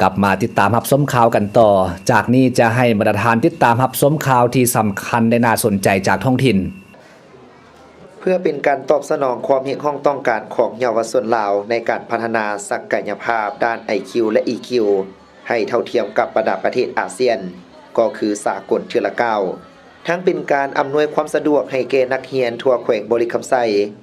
กลับมาติดตามรับชมข่าวกันต่อจากนี้จะให้บรรดาทานติดตามรับชมข่าวที่สำคัญและน่าสนใจจากท้องถิ่นเพื่อเป็นการตอบสนองความเห็นของต้องการของเยาวชนลาวในการพัฒนาศักยภาพด้าน IQ และ EQ ให้เท่าเทียมกับบรรดาประเทศอาเซียนก็คือสากลเทื่อละก้าวทั้งเป็นการอำนวยความสะดวกให้แก่นักเรียนทั่วแขวงบริคำไซ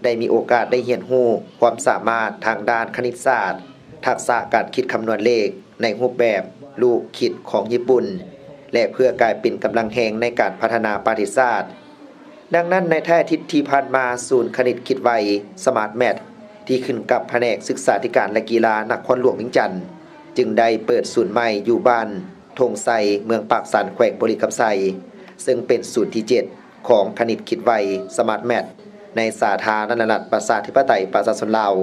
ได้มีโอกาสได้เรียนรู้ความสามารถทางด้านคณิตศาสตร์ทักษะการคิดคำนวณเลขในรูปแบบลูกคิดของญี่ปุ่นและเพื่อกลายเป็นกำลังแห่งในการพัฒนาประวัติศาสตร์ดังนั้นในท้ายอาทิตย์ที่ผ่านมาศูนย์คณิตคิดไวสมาร์ทแมทที่ขึ้นกับแผนกศึกษาธิการและกีฬานครหลวงเวียงจันทน์จึงได้เปิดศูนย์ใหม่อยู่บ้านธงไซเมืองปากสันแขวงบริคำไซซึ่งเป็นศูนย์ที่7ของคณิตคิดไวสมาร์ทแมทในสาธารณรัฐประชาธิปไตยประชาชนลาว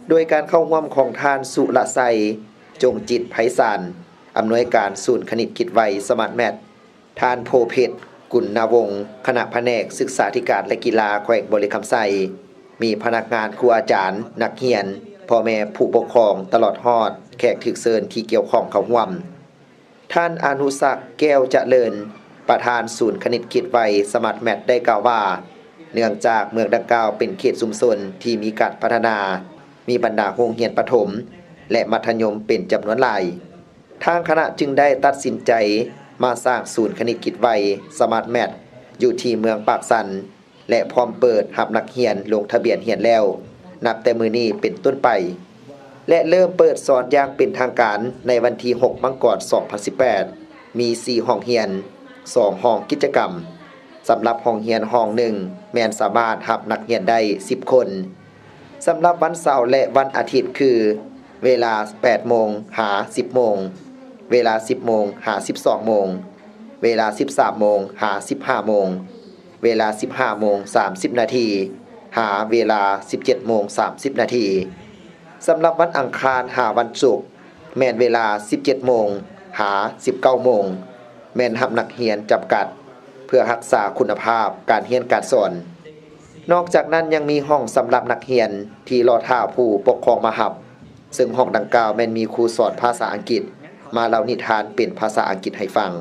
โดยการเข้าร่วมของท่านสุรไซจงจิตไพศาลอำนวยการศูนย์คณิตคิดไวสมาร์ทแมทท่านโพเพชรกุลนาวงศ์คณะแผนกศึกษาธิการและกีฬาแขวงบริคำไซมีพนักงานครูอาจารย์นักเรียนพ่อแม่ผู้ปกครองตลอดฮอดแขกถึกเชิญที่เกี่ยวข้องเข้าร่วมท่านอนุศักดิ์แก้วเจริญประธานศูนย์คณิตคิดไวสมาร์ทแมทได้กล่าวว่าเนื่องจากเมืองดังกล่าวเป็นเขตชุมชนที่มีการพัฒนามีบรรดาโรงเรียนประถมและมัธยมเป็นจำนวนหลายทางคณะจึงได้ตัดสินใจมาสร้างศูนย์คณิตคิดไวสมาร์ทแมทอยู่ที่เมืองปากสันและพร้อมเปิดรับนักเรียนลงทะเบียนเรียนแล้วนับแต่มื้อนี้เป็นต้นไปและเริ่มเปิดสอนอย่างเป็นทางการในวันที่6มังกร2018มี4ห้องเรียน2ห้องกิจกรรมสำหรับห้องเรียนห้องหนึ่งแม่นสามารถรับนักเรียนได้10คนสำหรับวันเสาร์และวันอาทิตย์คือเวลา 8 โมงหา 10 โมงเวลา 10 โมงหา 12 โมงเวลา 13 โมงหา 15 โมงเวลา 15 โมง 30 นาทีหาเวลา 17 โมง 30 นาทีสำหรับวันอังคารหาวันศุกร์แม่นเวลา 17 โมงหา 19 โมงแม่นรับนักเรียนจำกัดเพื่อรักษาคุณภาพการเรียนการสอนนอกจากนั้นยังมีห้องสำหรับนักเรียนที่รอท่าผู้ปกครองมารับซึ่งห้องดังกล่าวแม่นมีครูสอนภาษาอังกฤษมาเล่านิทานเป็นภาษาอังกฤษให้ฟัง